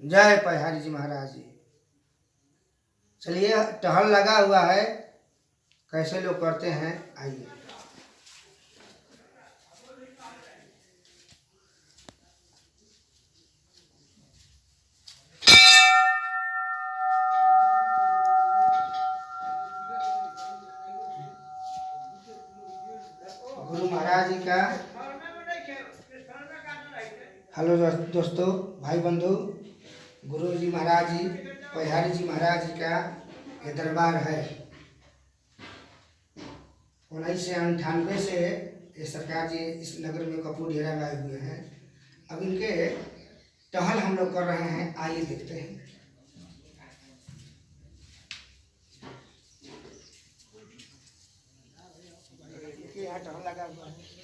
जय पहाड़ी जी महाराज जी। चलिए, टहल लगा हुआ है, कैसे लोग करते हैं आइए। गुरु महाराज जी का हेलो दोस्तों, भाई बंधु। गुरु जी महाराज जी, पहाड़ी जी महाराज जी का ये दरबार है। 1998 से ये सरकार जी इस नगर में कपूर डेरा में आए हुए हैं। अब इनके टहल हम लोग कर रहे हैं, आइए देखते हैं। देखिए यहाँ टहल लगा हुआ है।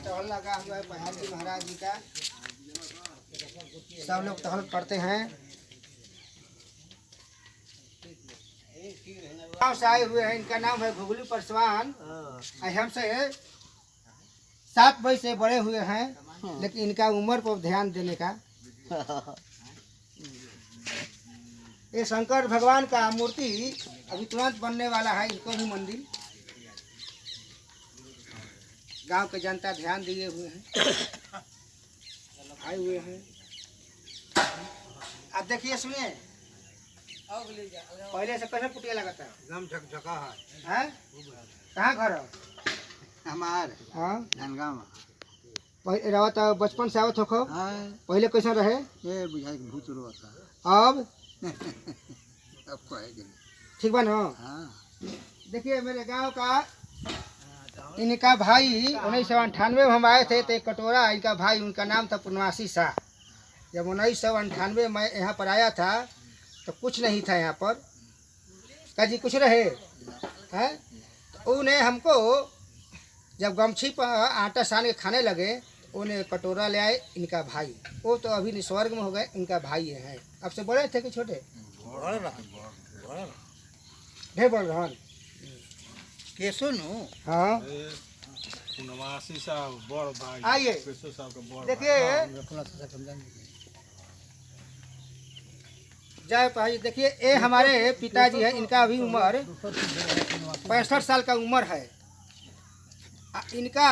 टहल लगा हुआ है पहाड़ी जी महाराज जी का। सब लोग टहल करते हैं। गाँव से आए हुए हैं, इनका नाम है घुगलू पासवान। हमसे 7 वर्ष से बड़े हुए हैं, लेकिन इनका उम्र पर ध्यान देने का। ये शंकर भगवान का मूर्ति अभी तुरंत बनने वाला है। इनको भी मंदिर गांव के जनता ध्यान दिए हुए हैं, आए हुए हैं। अब देखिए, सुनिए, पहले से कैसे पुटिया लगाता है? एकदम झकझका है। कहाँ घर है हमार? हाँ, धनगांव। पहले रहत बचपन से आवत हो। पहले कैसा रहे? ये बुझाई भूत रोता अब अब कहेगी ठीक बा ना? हाँ। देखिए, मेरे गांव का इनका भाई 1998 में हम आए थे, तो एक कटोरा इनका भाई, उनका नाम था पूर्णवासी शाह। जब 1998 में यहाँ पर आया था तो कुछ नहीं था यहाँ पर। का जी कुछ रहे हैं। तो उन्हें हमको जब गमछी पर आटा सान के खाने लगे, उन्हें कटोरा ले आए इनका भाई। वो तो अभी स्वर्ग में हो गए, इनका भाई है। अब से बड़े थे कि छोटे? ढेर बड़ रहन के सुनू। हाँ, पूर्णवासी साहब बड़ भाई। आइए केशव साहब का बड़ देखिए। जय भाई। देखिए, ये हमारे पिताजी है। इनका अभी उम्र 65 साल का उम्र है। इनका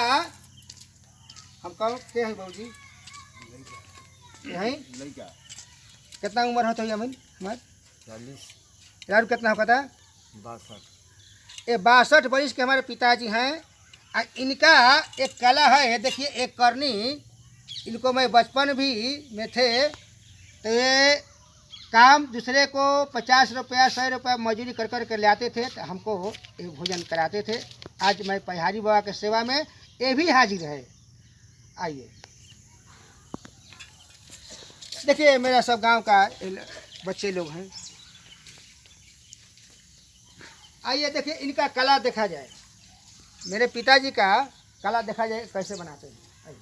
हम कहो के हैं बाबू जी यहीं कितना उम्र होता है? अमीन हमारे 40 यार कितना होता था? 62। ये 62 वर्ष के हमारे पिताजी हैं। इनका एक कला है, देखिए, एक करनी। इनको मैं बचपन भी में थे तो ये काम दूसरे को 50 रुपया 100 रुपया मजूरी कर कर के लाते थे, तो हमको ये भोजन कराते थे। आज मैं पहाड़ी बाबा के सेवा में ये भी हाजिर है। आइए देखिए, मेरा सब गांव का बच्चे लोग हैं। आइए देखिए, इनका कला देखा जाए। मेरे पिताजी का कला देखा जाए कैसे बनाते हैं। आइए।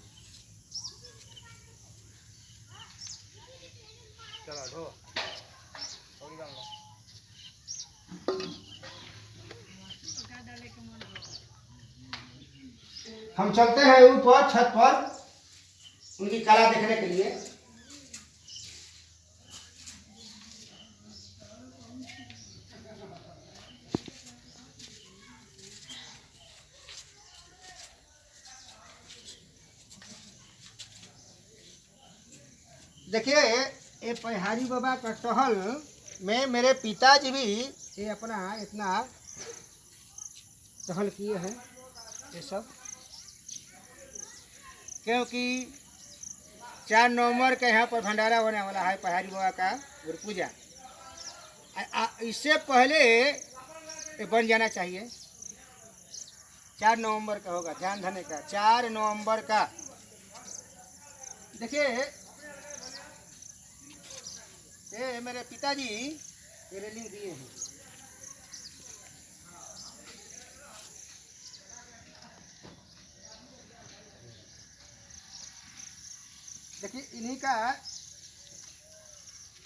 चलो हम चलते हैं ऊपर छत पर उनकी कला देखने के लिए। देखिए, ये पहाड़ी बाबा का टहल में मेरे पिताजी भी ये अपना इतना टहल किए हैं। ये सब क्योंकि 4 नवंबर का यहाँ पर भंडारा होने वाला है पहाड़ी बाबा का गुरु पूजा। इससे पहले ये बन जाना चाहिए। 4 नवंबर का होगा, ध्यान धरने का। 4 नवंबर का। देखिए, ये मेरे पिताजी ये रेलिंग दिए हैं। देखिए, इन्हीं का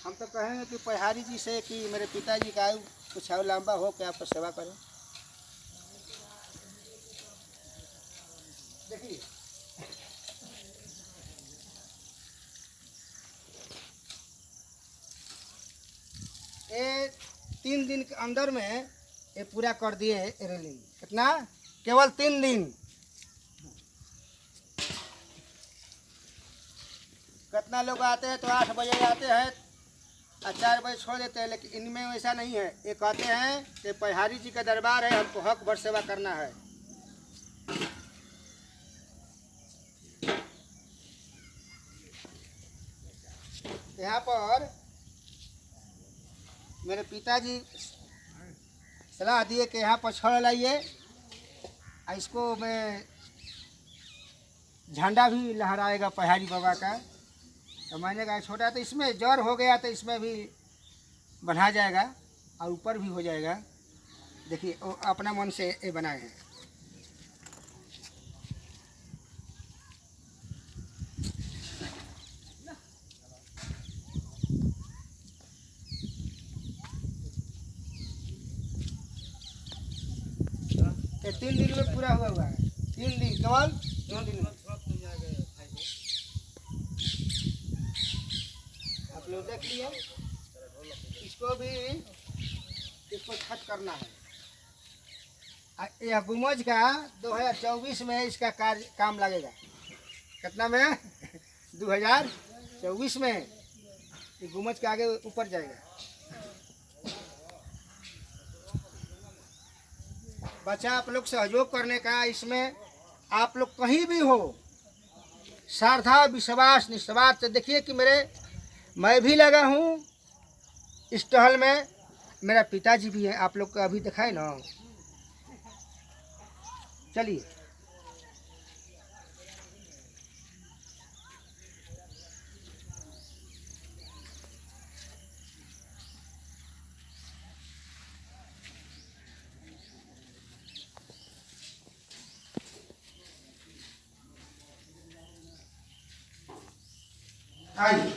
हम तो कहेंगे कि पहाड़ी जी से कि मेरे पिताजी का आयु कुछ और लंबा हो के आपको सेवा करें। देखिए ये 3 दिन के अंदर में ये पूरा कर दिए रेलिंग। कितना? केवल 3 दिन। कितना लोग आते हैं तो 8 बजे आते हैं और 4 बजे छोड़ देते हैं, लेकिन इनमें वैसा नहीं है। ये कहते हैं कि पहाड़ी जी का दरबार है, हमको हक भर सेवा करना है। यहाँ पर मेरे पिताजी सलाह दिए कि यहाँ पर छड़ लाइए, इसको मैं झंडा भी लहराएगा पहाड़ी बाबा का। तो मैंने कहा छोटा तो इसमें जड़ हो गया तो इसमें भी बना जाएगा और ऊपर भी हो जाएगा। देखिए वो अपना मन से ये बनाए हैं। ये 3 दिन में पूरा हुआ है। 3 दिन, केवल 2 दिन में। आप लोग देख लिए, इसको भी इसको छत करना है। यह गुमज का 2024 में इसका काम लगेगा। कितना में? 2024 में ये गुमज के आगे ऊपर जाएगा। बच्चा आप लोग सहयोग करने का, इसमें आप लोग कहीं भी हो, श्रद्धा विश्वास निस्वार्थ। देखिए कि मैं भी लगा हूँ इस टहल में, मेरा पिताजी भी है। आप लोग को अभी दिखाए ना। चलिए आइए।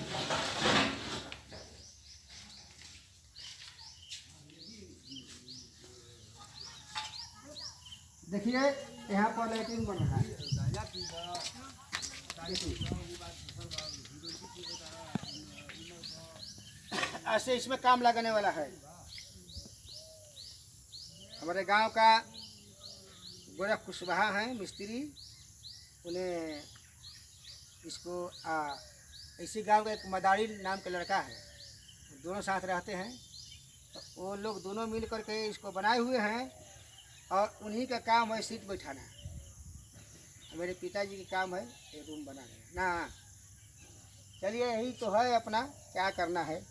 देखिए यहाँ पर लाइटिंग बन रहा है। देखिए ऐसे इसमें काम लगने वाला है। हमारे गांव का गोरा कुशवाहा है मिस्त्री, उन्हें इसको इसी गांव का एक मदारी नाम का लड़का है, दोनों साथ रहते हैं। तो वो लोग दोनों मिल करके इसको बनाए हुए हैं और उन्हीं का काम है सीट बैठाना। मेरे पिताजी का काम है ये रूम बनाना ना। चलिए यही तो है अपना, क्या करना है।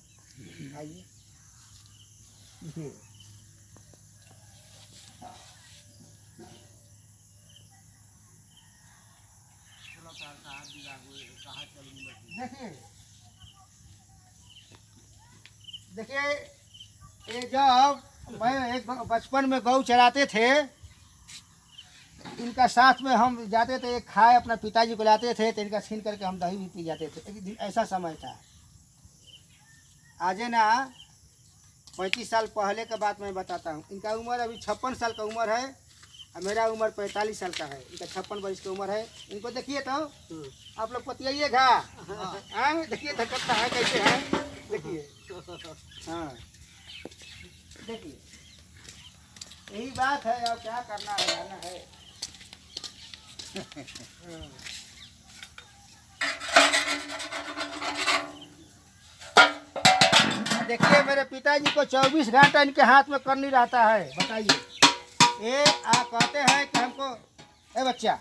आइए देखिए ये जब मैं एक बचपन में गौ चराते थे, इनका साथ में हम जाते थे, खाए अपना पिताजी को लाते थे तो इनका छीन करके हम दही भी पी जाते थे। एक दिन ऐसा समय था। आज ना 35 साल पहले का बात मैं बताता हूँ। इनका उम्र अभी 56 साल का उम्र है और मेरा उम्र 45 साल का है। इनका 56 वर्ष की उम्र है। इनको देखिए तो आप लोग पतियाइएगा। देखिए धक्का है कैसे है, देखिए। हाँ देखिए यही बात है। अब क्या करना है, जाना है। देखिए मेरे पिताजी को 24 घंटा इनके हाथ में करनी रहता है। बताइए ये कहते हैं कि हमको, ए बच्चा,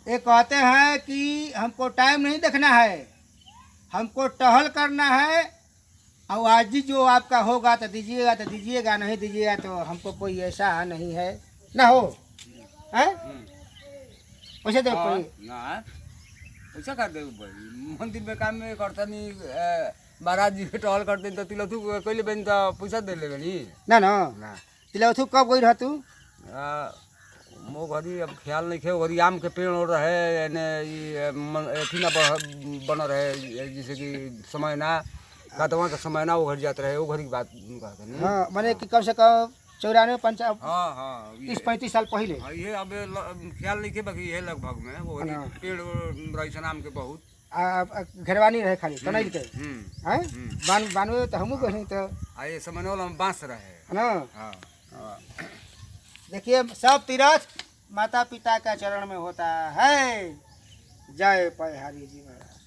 ये कहते हैं कि हमको टाइम नहीं देखना है, हमको टहल करना है। और आज ही जो आपका होगा तो दीजिएगा, तो दीजिएगा, नहीं दीजिएगा तो हमको कोई ऐसा नहीं है ना। हो हैं वैसे दे ना ऐसा कर दे। मंदिर में काम में करता नहीं, महाराज जी टहल करते तो तिलथु कहिले बेन तो पैसा दे ले बनी ना ना। तिलथु कब गई रह तू? मो घरी अब ख्याल नहीं खे। घरी आम के पेड़ और रहे ने ये अथी ना बन रहे, जैसे कि समय ना का तो वहाँ का समय ना वो घर जाते रहे वो घर की बात कहते नहीं। हाँ माने कि कम से कम 94 पंचाब हाँ हाँ 30-35 साल पहले। हाँ, ये अब ख्याल नहीं के बाकी ये लगभग में वो हाँ। पेड़ रईसा नाम के बहुत। घेरवानी रहे खाली कनैल के हैं हम्म। बानवे तो हमू कहनी तो आ ये समय वाला में बांस रहे। है ना। हाँ हाँ। देखिए सब तीरथ माता पिता का चरण में होता है। जय पहाड़ी जी महाराज।